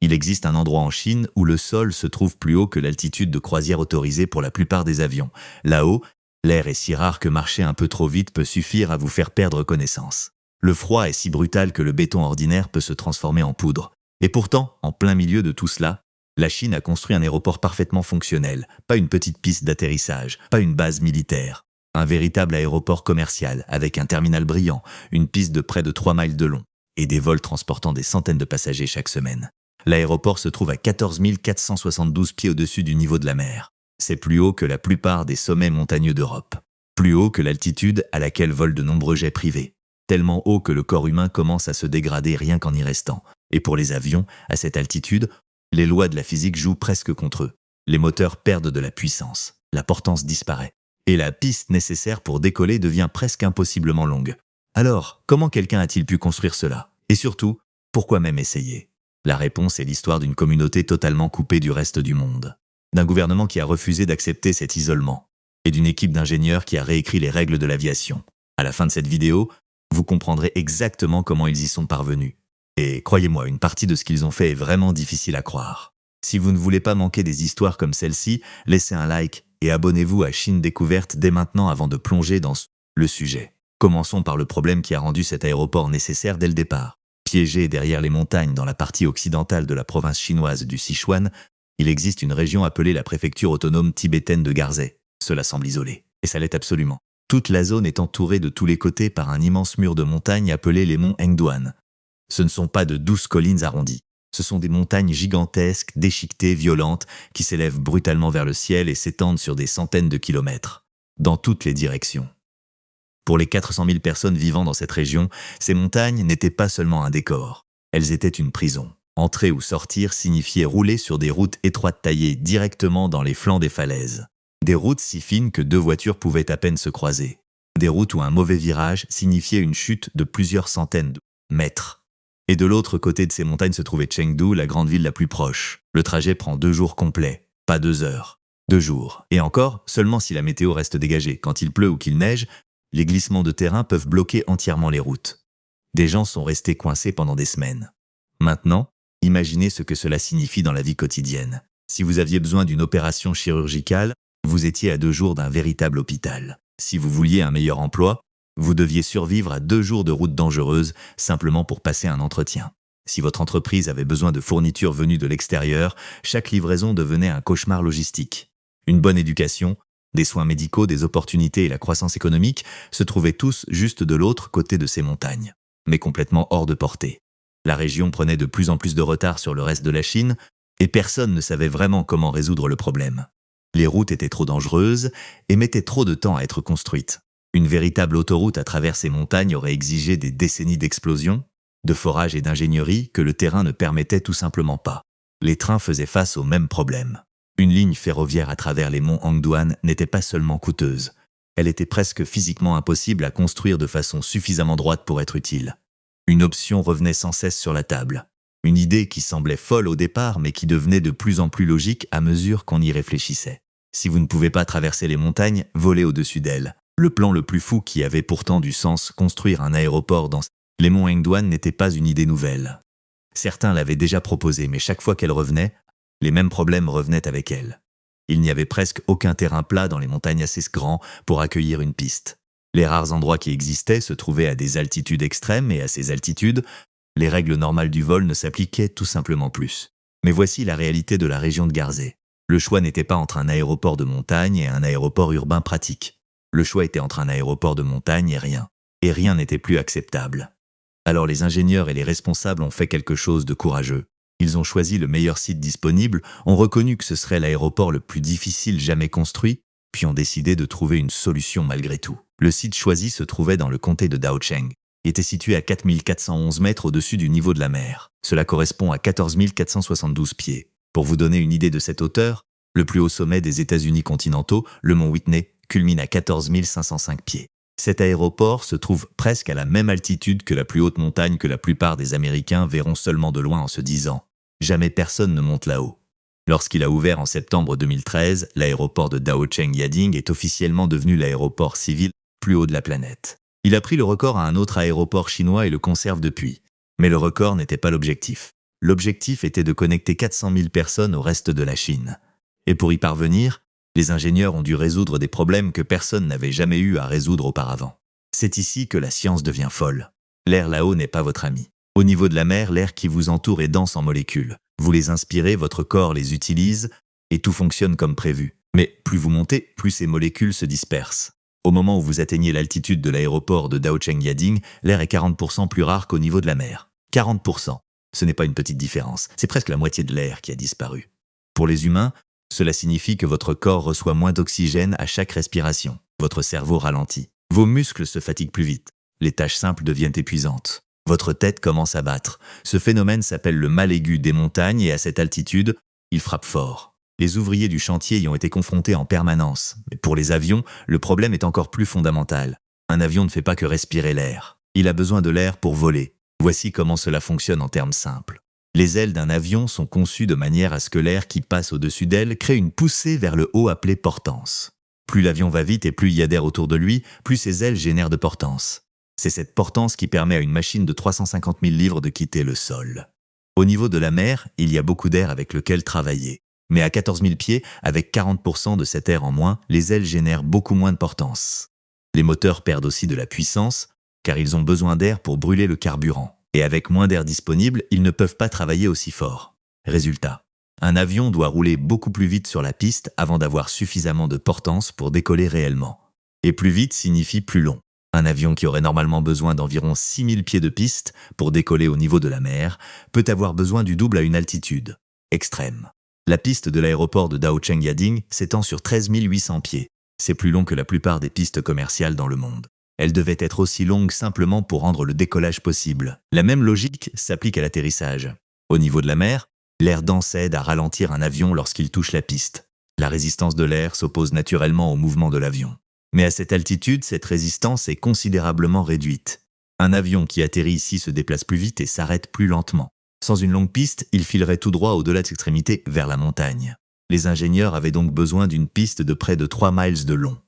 Il existe un endroit en Chine où le sol se trouve plus haut que l'altitude de croisière autorisée pour la plupart des avions. Là-haut, l'air est si rare que marcher un peu trop vite peut suffire à vous faire perdre connaissance. Le froid est si brutal que le béton ordinaire peut se transformer en poudre. Et pourtant, en plein milieu de tout cela, la Chine a construit un aéroport parfaitement fonctionnel, pas une petite piste d'atterrissage, pas une base militaire. Un véritable aéroport commercial, avec un terminal brillant, une piste de près de 3 miles de long, et des vols transportant des centaines de passagers chaque semaine. L'aéroport se trouve à 14 472 pieds au-dessus du niveau de la mer. C'est plus haut que la plupart des sommets montagneux d'Europe. Plus haut que l'altitude à laquelle volent de nombreux jets privés. Tellement haut que le corps humain commence à se dégrader rien qu'en y restant. Et pour les avions, à cette altitude, les lois de la physique jouent presque contre eux. Les moteurs perdent de la puissance. La portance disparaît. Et la piste nécessaire pour décoller devient presque impossiblement longue. Alors, comment quelqu'un a-t-il pu construire cela? Et surtout, pourquoi même essayer? La réponse est l'histoire d'une communauté totalement coupée du reste du monde. D'un gouvernement qui a refusé d'accepter cet isolement. Et d'une équipe d'ingénieurs qui a réécrit les règles de l'aviation. À la fin de cette vidéo, vous comprendrez exactement comment ils y sont parvenus. Et croyez-moi, une partie de ce qu'ils ont fait est vraiment difficile à croire. Si vous ne voulez pas manquer des histoires comme celle-ci, laissez un like et abonnez-vous à Chine Découverte dès maintenant avant de plonger dans le sujet. Commençons par le problème qui a rendu cet aéroport nécessaire dès le départ. Piégé derrière les montagnes dans la partie occidentale de la province chinoise du Sichuan, il existe une région appelée la préfecture autonome tibétaine de Garzê. Cela semble isolé, et ça l'est absolument. Toute la zone est entourée de tous les côtés par un immense mur de montagnes appelé les monts Hengduan. Ce ne sont pas de douces collines arrondies. Ce sont des montagnes gigantesques, déchiquetées, violentes, qui s'élèvent brutalement vers le ciel et s'étendent sur des centaines de kilomètres, dans toutes les directions. Pour les 400 000 personnes vivant dans cette région, ces montagnes n'étaient pas seulement un décor. Elles étaient une prison. Entrer ou sortir signifiait rouler sur des routes étroites taillées directement dans les flancs des falaises. Des routes si fines que 2 voitures pouvaient à peine se croiser. Des routes où un mauvais virage signifiait une chute de plusieurs centaines de mètres. Et de l'autre côté de ces montagnes se trouvait Chengdu, la grande ville la plus proche. Le trajet prend 2 jours complets, pas 2 heures. 2 jours. Et encore, seulement si la météo reste dégagée. Quand il pleut ou qu'il neige, les glissements de terrain peuvent bloquer entièrement les routes. Des gens sont restés coincés pendant des semaines. Maintenant, imaginez ce que cela signifie dans la vie quotidienne. Si vous aviez besoin d'une opération chirurgicale, vous étiez à 2 jours d'un véritable hôpital. Si vous vouliez un meilleur emploi, vous deviez survivre à 2 jours de route dangereuse simplement pour passer un entretien. Si votre entreprise avait besoin de fournitures venues de l'extérieur, chaque livraison devenait un cauchemar logistique. Une bonne éducation, des soins médicaux, des opportunités et la croissance économique se trouvaient tous juste de l'autre côté de ces montagnes, mais complètement hors de portée. La région prenait de plus en plus de retard sur le reste de la Chine et personne ne savait vraiment comment résoudre le problème. Les routes étaient trop dangereuses et mettaient trop de temps à être construites. Une véritable autoroute à travers ces montagnes aurait exigé des décennies d'explosions, de forage et d'ingénierie que le terrain ne permettait tout simplement pas. Les trains faisaient face au même problème. Une ligne ferroviaire à travers les monts Hengduan n'était pas seulement coûteuse, elle était presque physiquement impossible à construire de façon suffisamment droite pour être utile. Une option revenait sans cesse sur la table. Une idée qui semblait folle au départ mais qui devenait de plus en plus logique à mesure qu'on y réfléchissait. Si vous ne pouvez pas traverser les montagnes, volez au-dessus d'elles. Le plan le plus fou qui avait pourtant du sens, construire un aéroport dans les monts Hengduan n'était pas une idée nouvelle. Certains l'avaient déjà proposé, mais chaque fois qu'elle revenait, les mêmes problèmes revenaient avec elle. Il n'y avait presque aucun terrain plat dans les montagnes assez grands pour accueillir une piste. Les rares endroits qui existaient se trouvaient à des altitudes extrêmes et à ces altitudes, les règles normales du vol ne s'appliquaient tout simplement plus. Mais voici la réalité de la région de Garzê. Le choix n'était pas entre un aéroport de montagne et un aéroport urbain pratique. Le choix était entre un aéroport de montagne et rien. Et rien n'était plus acceptable. Alors les ingénieurs et les responsables ont fait quelque chose de courageux. Ils ont choisi le meilleur site disponible, ont reconnu que ce serait l'aéroport le plus difficile jamais construit, puis ont décidé de trouver une solution malgré tout. Le site choisi se trouvait dans le comté de Daocheng. Il était situé à 4 411 mètres au-dessus du niveau de la mer. Cela correspond à 14 472 pieds. Pour vous donner une idée de cette hauteur, le plus haut sommet des États-Unis continentaux, le mont Whitney, culmine à 14 505 pieds. Cet aéroport se trouve presque à la même altitude que la plus haute montagne que la plupart des Américains verront seulement de loin en se disant « Jamais personne ne monte là-haut ». Lorsqu'il a ouvert en septembre 2013, l'aéroport de Daocheng Yading est officiellement devenu l'aéroport civil le plus haut de la planète. Il a pris le record à un autre aéroport chinois et le conserve depuis. Mais le record n'était pas l'objectif. L'objectif était de connecter 400 000 personnes au reste de la Chine. Et pour y parvenir, les ingénieurs ont dû résoudre des problèmes que personne n'avait jamais eu à résoudre auparavant. C'est ici que la science devient folle. L'air là-haut n'est pas votre ami. Au niveau de la mer, l'air qui vous entoure est dense en molécules. Vous les inspirez, votre corps les utilise, et tout fonctionne comme prévu. Mais plus vous montez, plus ces molécules se dispersent. Au moment où vous atteignez l'altitude de l'aéroport de Daocheng Yading, l'air est 40% plus rare qu'au niveau de la mer. 40%. Ce n'est pas une petite différence, c'est presque la moitié de l'air qui a disparu. Pour les humains, cela signifie que votre corps reçoit moins d'oxygène à chaque respiration. Votre cerveau ralentit. Vos muscles se fatiguent plus vite. Les tâches simples deviennent épuisantes. Votre tête commence à battre. Ce phénomène s'appelle le mal aigu des montagnes et à cette altitude, il frappe fort. Les ouvriers du chantier y ont été confrontés en permanence. Mais pour les avions, le problème est encore plus fondamental. Un avion ne fait pas que respirer l'air. Il a besoin de l'air pour voler. Voici comment cela fonctionne en termes simples. Les ailes d'un avion sont conçues de manière à ce que l'air qui passe au-dessus d'elles crée une poussée vers le haut appelée portance. Plus l'avion va vite et plus il y a d'air autour de lui, plus ses ailes génèrent de portance. C'est cette portance qui permet à une machine de 350 000 livres de quitter le sol. Au niveau de la mer, il y a beaucoup d'air avec lequel travailler. Mais à 14 000 pieds, avec 40% de cet air en moins, les ailes génèrent beaucoup moins de portance. Les moteurs perdent aussi de la puissance, car ils ont besoin d'air pour brûler le carburant. Et avec moins d'air disponible, ils ne peuvent pas travailler aussi fort. Résultat, un avion doit rouler beaucoup plus vite sur la piste avant d'avoir suffisamment de portance pour décoller réellement. Et plus vite signifie plus long. Un avion qui aurait normalement besoin d'environ 6000 pieds de piste pour décoller au niveau de la mer peut avoir besoin du double à une altitude extrême. La piste de l'aéroport de Daocheng Yading s'étend sur 13 800 pieds. C'est plus long que la plupart des pistes commerciales dans le monde. Elle devait être aussi longue simplement pour rendre le décollage possible. La même logique s'applique à l'atterrissage. Au niveau de la mer, l'air dense aide à ralentir un avion lorsqu'il touche la piste. La résistance de l'air s'oppose naturellement au mouvement de l'avion. Mais à cette altitude, cette résistance est considérablement réduite. Un avion qui atterrit ici se déplace plus vite et s'arrête plus lentement. Sans une longue piste, il filerait tout droit au-delà de l'extrémité vers la montagne. Les ingénieurs avaient donc besoin d'une piste de près de 3 miles de long.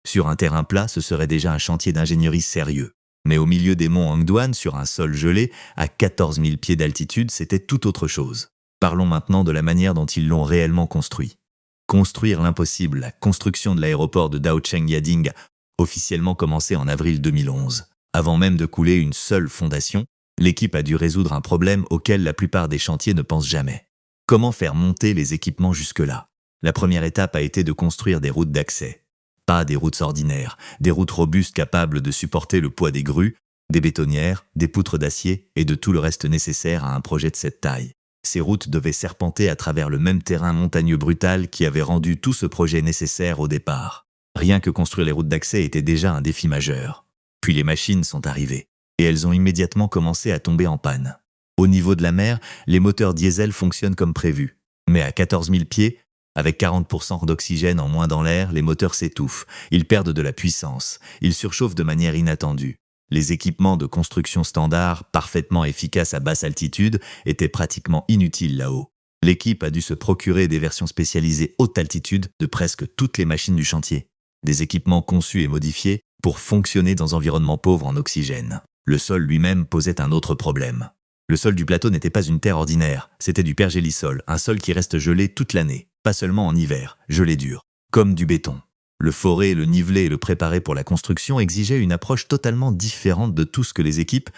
Sur un terrain plat, ce serait déjà un chantier d'ingénierie sérieux. Mais au milieu des monts Hangduan, sur un sol gelé, à 14 000 pieds d'altitude, c'était tout autre chose. Parlons maintenant de la manière dont ils l'ont réellement construit. Construire l'impossible, la construction de l'aéroport de Daocheng Yading a officiellement commencé en avril 2011. Avant même de couler une seule fondation, l'équipe a dû résoudre un problème auquel la plupart des chantiers ne pensent jamais. Comment faire monter les équipements jusque-là? La première étape a été de construire des routes d'accès. Pas des routes ordinaires, des routes robustes capables de supporter le poids des grues, des bétonnières, des poutres d'acier et de tout le reste nécessaire à un projet de cette taille. Ces routes devaient serpenter à travers le même terrain montagneux brutal qui avait rendu tout ce projet nécessaire au départ. Rien que construire les routes d'accès était déjà un défi majeur. Puis les machines sont arrivées, et elles ont immédiatement commencé à tomber en panne. Au niveau de la mer, les moteurs diesel fonctionnent comme prévu. Mais à 14 000 pieds, avec 40% d'oxygène en moins dans l'air, les moteurs s'étouffent, ils perdent de la puissance, ils surchauffent de manière inattendue. Les équipements de construction standard, parfaitement efficaces à basse altitude, étaient pratiquement inutiles là-haut. L'équipe a dû se procurer des versions spécialisées haute altitude de presque toutes les machines du chantier. Des équipements conçus et modifiés pour fonctionner dans un environnement pauvre en oxygène. Le sol lui-même posait un autre problème. Le sol du plateau n'était pas une terre ordinaire, c'était du pergélisol, un sol qui reste gelé toute l'année, pas seulement en hiver, gelé dur, comme du béton. Le forer, le niveler et le préparer pour la construction exigeaient une approche totalement différente de tout ce que les équipes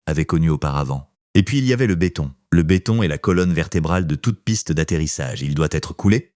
avaient connu auparavant. Et puis il y avait le béton. Le béton est la colonne vertébrale de toute piste d'atterrissage. Il doit être coulé,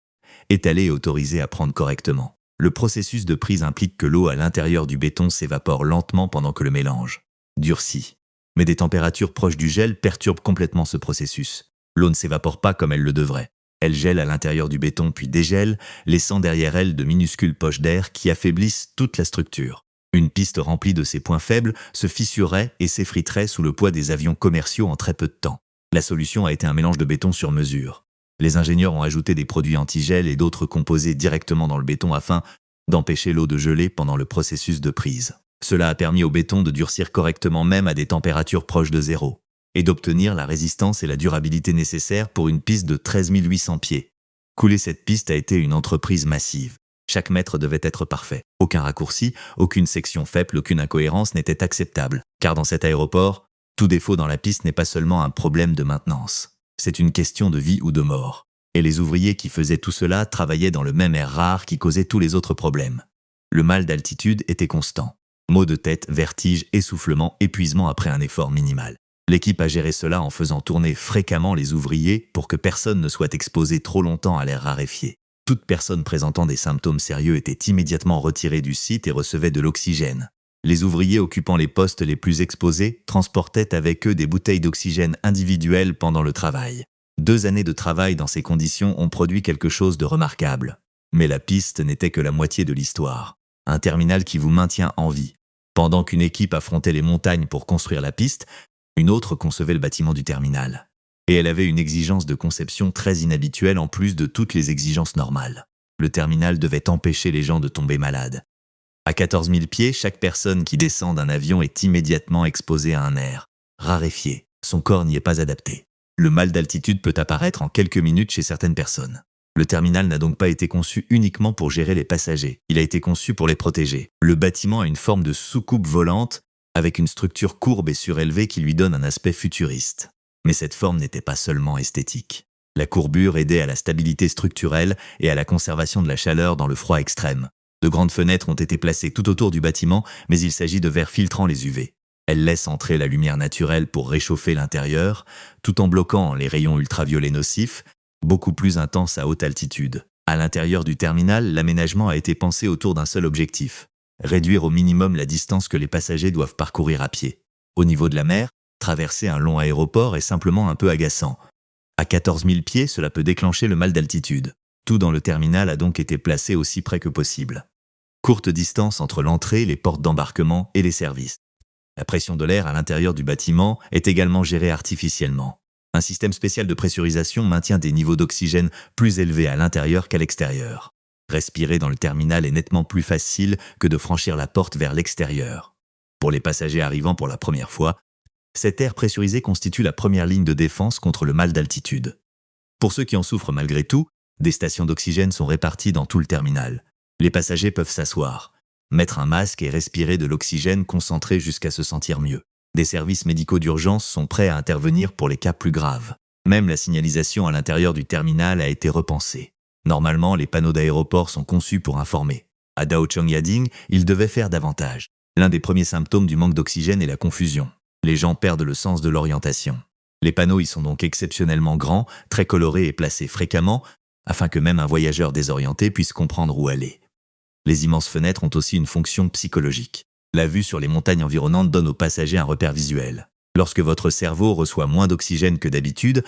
étalé et autorisé à prendre correctement. Le processus de prise implique que l'eau à l'intérieur du béton s'évapore lentement pendant que le mélange durcit. Mais des températures proches du gel perturbent complètement ce processus. L'eau ne s'évapore pas comme elle le devrait. Elle gèle à l'intérieur du béton puis dégèle, laissant derrière elle de minuscules poches d'air qui affaiblissent toute la structure. Une piste remplie de ces points faibles se fissurerait et s'effriterait sous le poids des avions commerciaux en très peu de temps. La solution a été un mélange de béton sur mesure. Les ingénieurs ont ajouté des produits anti-gel et d'autres composés directement dans le béton afin d'empêcher l'eau de geler pendant le processus de prise. Cela a permis au béton de durcir correctement même à des températures proches de zéro, et d'obtenir la résistance et la durabilité nécessaires pour une piste de 13 800 pieds. Couler cette piste a été une entreprise massive. Chaque mètre devait être parfait. Aucun raccourci, aucune section faible, aucune incohérence n'était acceptable, car dans cet aéroport, tout défaut dans la piste n'est pas seulement un problème de maintenance. C'est une question de vie ou de mort. Et les ouvriers qui faisaient tout cela travaillaient dans le même air rare qui causait tous les autres problèmes. Le mal d'altitude était constant. Maux de tête, vertiges, essoufflement, épuisement après un effort minimal. L'équipe a géré cela en faisant tourner fréquemment les ouvriers pour que personne ne soit exposé trop longtemps à l'air raréfié. Toute personne présentant des symptômes sérieux était immédiatement retirée du site et recevait de l'oxygène. Les ouvriers occupant les postes les plus exposés transportaient avec eux des bouteilles d'oxygène individuelles pendant le travail. 2 années de travail dans ces conditions ont produit quelque chose de remarquable. Mais la piste n'était que la moitié de l'histoire. Un terminal qui vous maintient en vie. Pendant qu'une équipe affrontait les montagnes pour construire la piste, une autre concevait le bâtiment du terminal. Et elle avait une exigence de conception très inhabituelle en plus de toutes les exigences normales. Le terminal devait empêcher les gens de tomber malades. À 14 000 pieds, chaque personne qui descend d'un avion est immédiatement exposée à un air raréfié. Son corps n'y est pas adapté. Le mal d'altitude peut apparaître en quelques minutes chez certaines personnes. Le terminal n'a donc pas été conçu uniquement pour gérer les passagers. Il a été conçu pour les protéger. Le bâtiment a une forme de soucoupe volante avec une structure courbe et surélevée qui lui donne un aspect futuriste. Mais cette forme n'était pas seulement esthétique. La courbure aidait à la stabilité structurelle et à la conservation de la chaleur dans le froid extrême. De grandes fenêtres ont été placées tout autour du bâtiment, mais il s'agit de verres filtrant les UV. Elles laissent entrer la lumière naturelle pour réchauffer l'intérieur, tout en bloquant les rayons ultraviolets nocifs, beaucoup plus intenses à haute altitude. À l'intérieur du terminal, l'aménagement a été pensé autour d'un seul objectif: réduire au minimum la distance que les passagers doivent parcourir à pied. Au niveau de la mer, traverser un long aéroport est simplement un peu agaçant. À 14 000 pieds, cela peut déclencher le mal d'altitude. Tout dans le terminal a donc été placé aussi près que possible. Courte distance entre l'entrée, les portes d'embarquement et les services. La pression de l'air à l'intérieur du bâtiment est également gérée artificiellement. Un système spécial de pressurisation maintient des niveaux d'oxygène plus élevés à l'intérieur qu'à l'extérieur. Respirer dans le terminal est nettement plus facile que de franchir la porte vers l'extérieur. Pour les passagers arrivant pour la première fois, cet air pressurisé constitue la première ligne de défense contre le mal d'altitude. Pour ceux qui en souffrent malgré tout, des stations d'oxygène sont réparties dans tout le terminal. Les passagers peuvent s'asseoir, mettre un masque et respirer de l'oxygène concentré jusqu'à se sentir mieux. Des services médicaux d'urgence sont prêts à intervenir pour les cas plus graves. Même la signalisation à l'intérieur du terminal a été repensée. Normalement, les panneaux d'aéroport sont conçus pour informer. À Dao Chang Yading, ils devaient faire davantage. L'un des premiers symptômes du manque d'oxygène est la confusion. Les gens perdent le sens de l'orientation. Les panneaux y sont donc exceptionnellement grands, très colorés et placés fréquemment, afin que même un voyageur désorienté puisse comprendre où aller. Les immenses fenêtres ont aussi une fonction psychologique. La vue sur les montagnes environnantes donne aux passagers un repère visuel. Lorsque votre cerveau reçoit moins d'oxygène que d'habitude,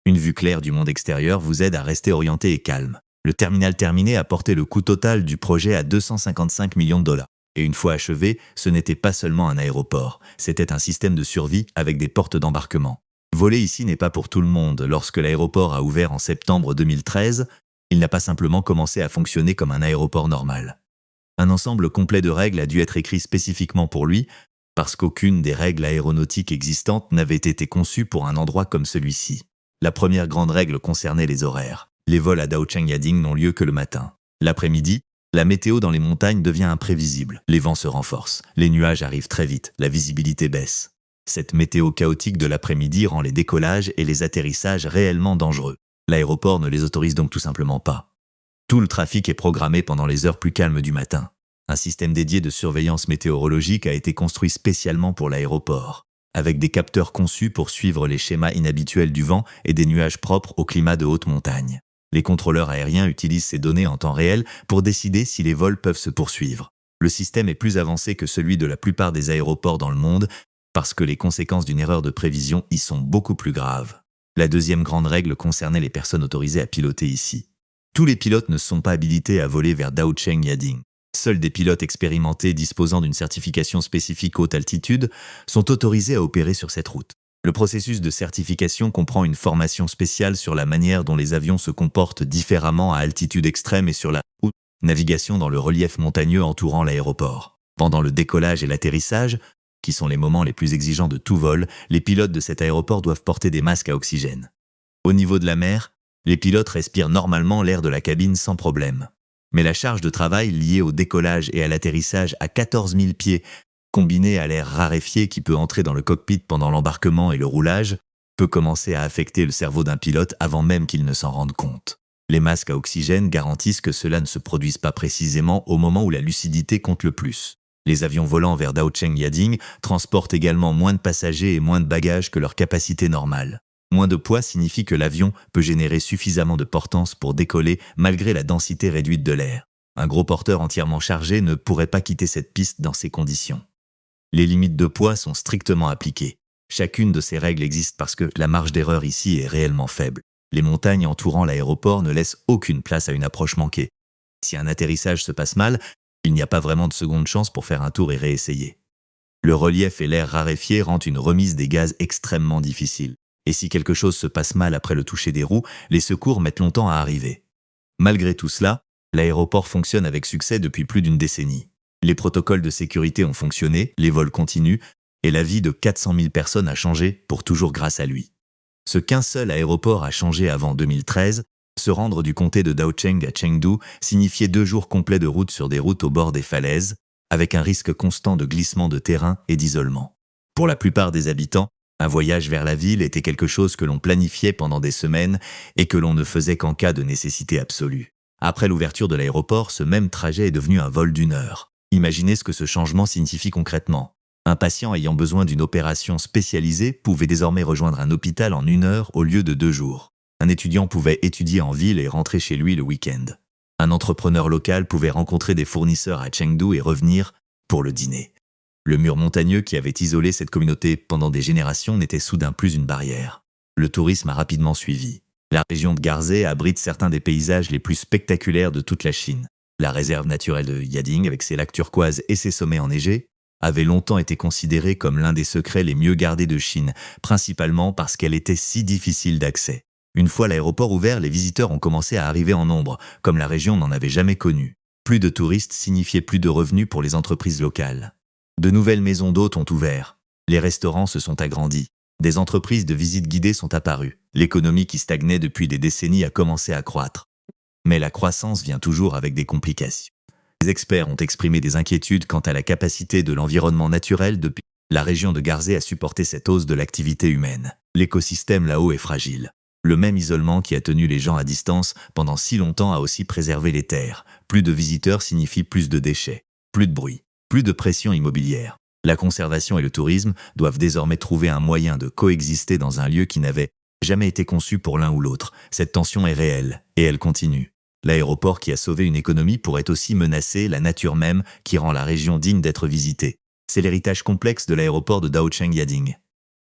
une vue claire du monde extérieur vous aide à rester orienté et calme. Le terminal terminé a porté le coût total du projet à 255 millions de dollars. Et une fois achevé, ce n'était pas seulement un aéroport, c'était un système de survie avec des portes d'embarquement. Voler ici n'est pas pour tout le monde. Lorsque l'aéroport a ouvert en septembre 2013, il n'a pas simplement commencé à fonctionner comme un aéroport normal. Un ensemble complet de règles a dû être écrit spécifiquement pour lui, parce qu'aucune des règles aéronautiques existantes n'avait été conçue pour un endroit comme celui-ci. La première grande règle concernait les horaires. Les vols à Dao Chang Yading n'ont lieu que le matin. L'après-midi, la météo dans les montagnes devient imprévisible. Les vents se renforcent, les nuages arrivent très vite, la visibilité baisse. Cette météo chaotique de l'après-midi rend les décollages et les atterrissages réellement dangereux. L'aéroport ne les autorise donc tout simplement pas. Tout le trafic est programmé pendant les heures plus calmes du matin. Un système dédié de surveillance météorologique a été construit spécialement pour l'aéroport, avec des capteurs conçus pour suivre les schémas inhabituels du vent et des nuages propres au climat de haute montagne. Les contrôleurs aériens utilisent ces données en temps réel pour décider si les vols peuvent se poursuivre. Le système est plus avancé que celui de la plupart des aéroports dans le monde parce que les conséquences d'une erreur de prévision y sont beaucoup plus graves. La deuxième grande règle concernait les personnes autorisées à piloter ici. Tous les pilotes ne sont pas habilités à voler vers Dao Chang Yading. Seuls des pilotes expérimentés disposant d'une certification spécifique haute altitude sont autorisés à opérer sur cette route. Le processus de certification comprend une formation spéciale sur la manière dont les avions se comportent différemment à altitude extrême et sur la navigation dans le relief montagneux entourant l'aéroport. Pendant le décollage et l'atterrissage, qui sont les moments les plus exigeants de tout vol, les pilotes de cet aéroport doivent porter des masques à oxygène. Au niveau de la mer, les pilotes respirent normalement l'air de la cabine sans problème. Mais la charge de travail liée au décollage et à l'atterrissage à 14 000 pieds, combinée à l'air raréfié qui peut entrer dans le cockpit pendant l'embarquement et le roulage, peut commencer à affecter le cerveau d'un pilote avant même qu'il ne s'en rende compte. Les masques à oxygène garantissent que cela ne se produise pas précisément au moment où la lucidité compte le plus. Les avions volant vers Daocheng Yading transportent également moins de passagers et moins de bagages que leur capacité normale. Moins de poids signifie que l'avion peut générer suffisamment de portance pour décoller malgré la densité réduite de l'air. Un gros porteur entièrement chargé ne pourrait pas quitter cette piste dans ces conditions. Les limites de poids sont strictement appliquées. Chacune de ces règles existe parce que la marge d'erreur ici est réellement faible. Les montagnes entourant l'aéroport ne laissent aucune place à une approche manquée. Si un atterrissage se passe mal, il n'y a pas vraiment de seconde chance pour faire un tour et réessayer. Le relief et l'air raréfié rendent une remise des gaz extrêmement difficile. Et si quelque chose se passe mal après le toucher des roues, les secours mettent longtemps à arriver. Malgré tout cela, l'aéroport fonctionne avec succès depuis plus d'une décennie. Les protocoles de sécurité ont fonctionné, les vols continuent, et la vie de 400 000 personnes a changé pour toujours grâce à lui. Ce qu'un seul aéroport a changé avant 2013, se rendre du comté de Daocheng à Chengdu signifiait 2 jours complets de route sur des routes au bord des falaises, avec un risque constant de glissement de terrain et d'isolement. Pour la plupart des habitants, un voyage vers la ville était quelque chose que l'on planifiait pendant des semaines et que l'on ne faisait qu'en cas de nécessité absolue. Après l'ouverture de l'aéroport, ce même trajet est devenu un vol d'1 heure. Imaginez ce que ce changement signifie concrètement. Un patient ayant besoin d'une opération spécialisée pouvait désormais rejoindre un hôpital en 1 heure au lieu de 2 jours. Un étudiant pouvait étudier en ville et rentrer chez lui le week-end. Un entrepreneur local pouvait rencontrer des fournisseurs à Chengdu et revenir pour le dîner. Le mur montagneux qui avait isolé cette communauté pendant des générations n'était soudain plus une barrière. Le tourisme a rapidement suivi. La région de Garzê abrite certains des paysages les plus spectaculaires de toute la Chine. La réserve naturelle de Yading, avec ses lacs turquoises et ses sommets enneigés, avait longtemps été considérée comme l'un des secrets les mieux gardés de Chine, principalement parce qu'elle était si difficile d'accès. Une fois l'aéroport ouvert, les visiteurs ont commencé à arriver en nombre, comme la région n'en avait jamais connu. Plus de touristes signifiait plus de revenus pour les entreprises locales. De nouvelles maisons d'hôtes ont ouvert. Les restaurants se sont agrandis. Des entreprises de visites guidées sont apparues. L'économie qui stagnait depuis des décennies a commencé à croître. Mais la croissance vient toujours avec des complications. Les experts ont exprimé des inquiétudes quant à la capacité de l'environnement naturel de la région de Garzê à supporter cette hausse de l'activité humaine. L'écosystème là-haut est fragile. Le même isolement qui a tenu les gens à distance pendant si longtemps a aussi préservé les terres. Plus de visiteurs signifie plus de déchets, plus de bruit, plus de pression immobilière. La conservation et le tourisme doivent désormais trouver un moyen de coexister dans un lieu qui n'avait jamais été conçu pour l'un ou l'autre. Cette tension est réelle, et elle continue. L'aéroport qui a sauvé une économie pourrait aussi menacer la nature même qui rend la région digne d'être visitée. C'est l'héritage complexe de l'aéroport de Daocheng Yading.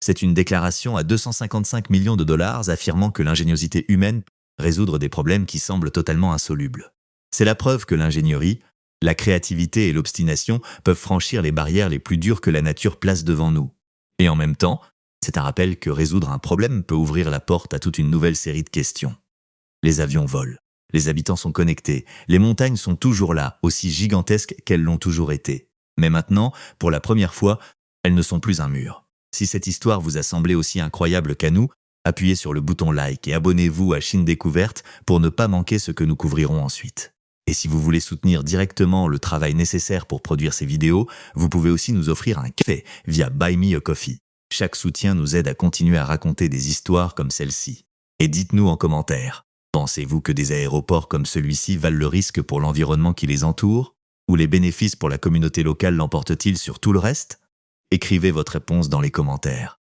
C'est une déclaration à 255 millions de dollars affirmant que l'ingéniosité humaine peut résoudre des problèmes qui semblent totalement insolubles. C'est la preuve que l'ingénierie, la créativité et l'obstination peuvent franchir les barrières les plus dures que la nature place devant nous. Et en même temps, c'est un rappel que résoudre un problème peut ouvrir la porte à toute une nouvelle série de questions. Les avions volent. Les habitants sont connectés. Les montagnes sont toujours là, aussi gigantesques qu'elles l'ont toujours été. Mais maintenant, pour la première fois, elles ne sont plus un mur. Si cette histoire vous a semblé aussi incroyable qu'à nous, appuyez sur le bouton like et abonnez-vous à Chine Découverte pour ne pas manquer ce que nous couvrirons ensuite. Et si vous voulez soutenir directement le travail nécessaire pour produire ces vidéos, vous pouvez aussi nous offrir un café via Buy Me a Coffee. Chaque soutien nous aide à continuer à raconter des histoires comme celle-ci. Et dites-nous en commentaire, pensez-vous que des aéroports comme celui-ci valent le risque pour l'environnement qui les entoure? Ou les bénéfices pour la communauté locale l'emportent-ils sur tout le reste? Écrivez votre réponse dans les commentaires.